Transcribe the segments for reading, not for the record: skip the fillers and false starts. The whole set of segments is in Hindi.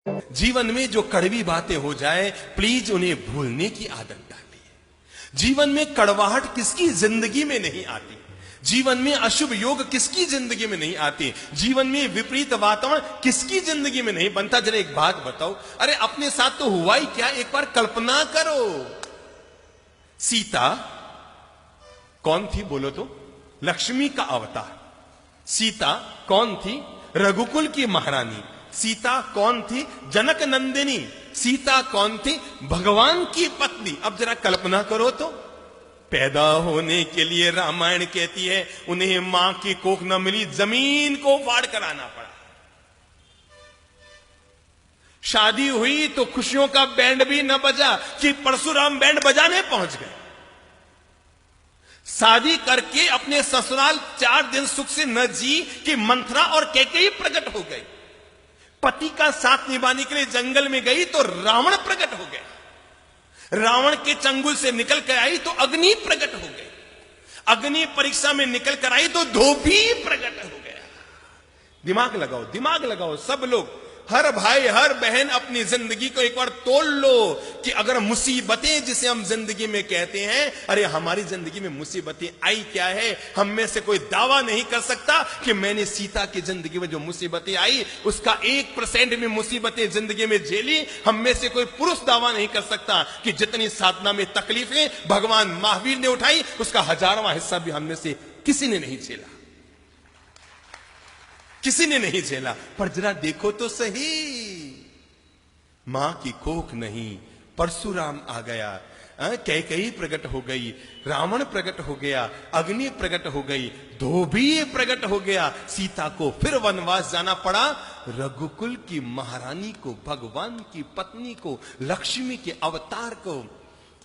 जीवन में जो कड़वी बातें हो जाए, प्लीज उन्हें भूलने की आदत डालिए। जीवन में कड़वाहट किसकी जिंदगी में नहीं आती, जीवन में अशुभ योग किसकी जिंदगी में नहीं आती, जीवन में विपरीत वातावरण किसकी जिंदगी में नहीं बनता। जरा एक बात बताओ, अरे अपने साथ तो हुआ ही क्या, एक बार कल्पना करो। सीता कौन थी बोलो तो? लक्ष्मी का अवतार। सीता कौन थी? रघुकुल की महारानी। सीता कौन थी? जनक नंदिनी। सीता कौन थी? भगवान की पत्नी। अब जरा कल्पना करो तो, पैदा होने के लिए रामायण कहती है उन्हें मां की कोख न मिली, जमीन को फाड़ कर आना पड़ा। शादी हुई तो खुशियों का बैंड भी न बजा कि परशुराम बैंड बजाने पहुंच गए। शादी करके अपने ससुराल 4 दिन सुख से न जी कि मंथरा और कैकेयी प्रकट हो गई। पति का साथ निभाने के लिए जंगल में गई तो रावण प्रकट हो गए। रावण के चंगुल से निकल कर आई तो अग्नि प्रकट हो गई। अग्नि परीक्षा में निकल कर आई तो धोबी प्रकट हो गया। दिमाग लगाओ, दिमाग लगाओ सब लोग, हर भाई हर बहन अपनी जिंदगी को एक बार तोल लो कि अगर मुसीबतें जिसे हम जिंदगी में कहते हैं, अरे हमारी जिंदगी में मुसीबतें आई क्या है। हम में से कोई दावा नहीं कर सकता कि मैंने सीता की जिंदगी में जो मुसीबतें आई उसका 1% में मुसीबतें जिंदगी में झेली। हम में से कोई पुरुष दावा नहीं कर सकता कि जितनी साधना में तकलीफें भगवान महावीर ने उठाई उसका 1000वां हिस्सा भी हम में से किसी ने नहीं झेला, किसी ने नहीं झेला। पर जरा देखो तो सही, मां की कोख नहीं, परशुराम आ गया, कैकेयी प्रकट हो गई, रावण प्रकट हो गया, अग्नि प्रकट हो गई, धोबी प्रकट हो गया। सीता को फिर वनवास जाना पड़ा। रघुकुल की महारानी को, भगवान की पत्नी को, लक्ष्मी के अवतार को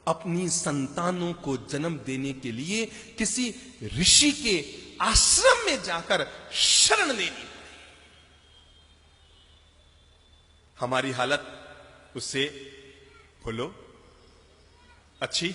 अपनी संतानों को जन्म देने के लिए किसी ऋषि के आश्रम में जाकर शरण लेनी। हमारी हालत उससे बोलो अच्छी?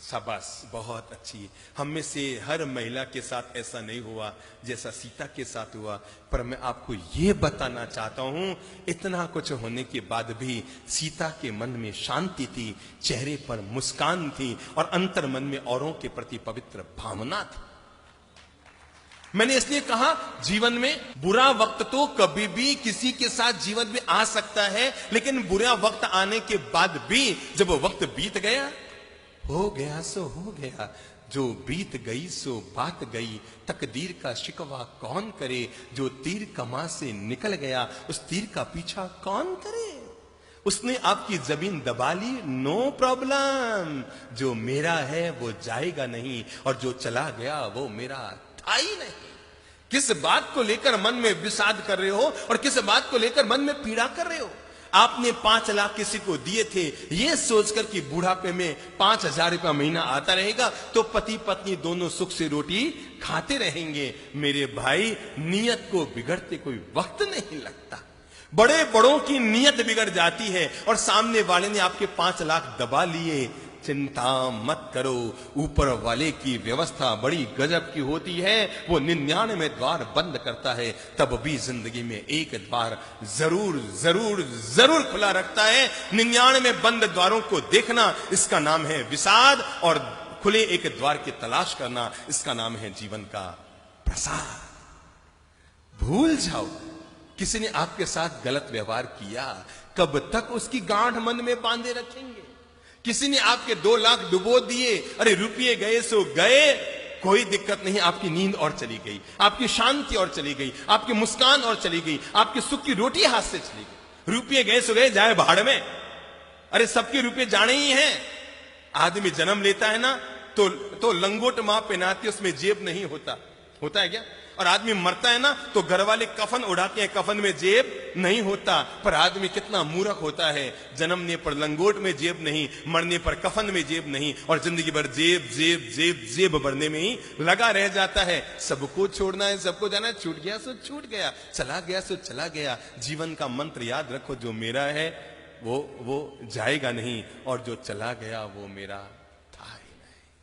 शाबाश, बहुत अच्छी। हम में से हर महिला के साथ ऐसा नहीं हुआ जैसा सीता के साथ हुआ। पर मैं आपको यह बताना चाहता हूं, इतना कुछ होने के बाद भी सीता के मन में शांति थी, चेहरे पर मुस्कान थी और अंतर मन में औरों के प्रति पवित्र भावना थी। मैंने इसलिए कहा, जीवन में बुरा वक्त तो कभी भी किसी के साथ जीवन में आ सकता है, लेकिन बुरा वक्त आने के बाद भी जब वो वक्त बीत गया, हो गया सो हो गया, जो बीत गई सो बात गई, तकदीर का शिकवा कौन करे, जो तीर कमा से निकल गया उस तीर का पीछा कौन करे। उसने आपकी जमीन दबा ली, नो प्रॉब्लम, जो मेरा है वो जाएगा नहीं और जो चला गया वो मेरा था ही नहीं। किस बात को लेकर मन में विषाद कर रहे हो और किस बात को लेकर मन में पीड़ा कर रहे हो। आपने 5 लाख किसी को दिए थे ये सोचकर कि बुढ़ापे में 5000 रुपया महीना आता रहेगा तो पति पत्नी दोनों सुख से रोटी खाते रहेंगे। मेरे भाई, नियत को बिगड़ते कोई वक्त नहीं लगता। बड़े बड़ों की नियत बिगड़ जाती है और सामने वाले ने आपके 5 लाख दबा लिए। चिंता मत करो, ऊपर वाले की व्यवस्था बड़ी गजब की होती है। वो 99 द्वार बंद करता है, तब भी जिंदगी में एक द्वार जरूर जरूर जरूर खुला रखता है। 99 बंद द्वारों को देखना, इसका नाम है विषाद, और खुले एक द्वार की तलाश करना, इसका नाम है जीवन का प्रसाद। भूल जाओ, किसी ने आपके साथ गलत व्यवहार किया, कब तक उसकी गांठ मन में बांधे रखेंगे। किसी ने आपके 2 लाख डुबो दिए, अरे रुपये गए सो गए, कोई दिक्कत नहीं, आपकी नींद और चली गई, आपकी शांति और चली गई, आपकी मुस्कान और चली गई, आपकी सुख की रोटी हाथ से चली गई। रुपये गए सो गए, जाए भाड़ में। अरे सबके रुपये जाने ही हैं। आदमी जन्म लेता है ना तो लंगोट मां पहनाती है, उसमें जेब नहीं होता, होता है क्या? और आदमी मरता है ना तो घर वाले कफन उड़ाते हैं, कफन में जेब नहीं होता। पर आदमी कितना मूर्ख होता है, जन्मने पर लंगोट में जेब नहीं, मरने पर कफन में जेब नहीं, और जिंदगी भर जेब जेब जेब जेब भरने में ही लगा रह जाता है। सबको छोड़ना है, सबको जाना है, छूट गया सो छूट गया, चला गया सो चला गया। जीवन का मंत्र याद रखो, जो मेरा है वो जाएगा नहीं, और जो चला गया वो मेरा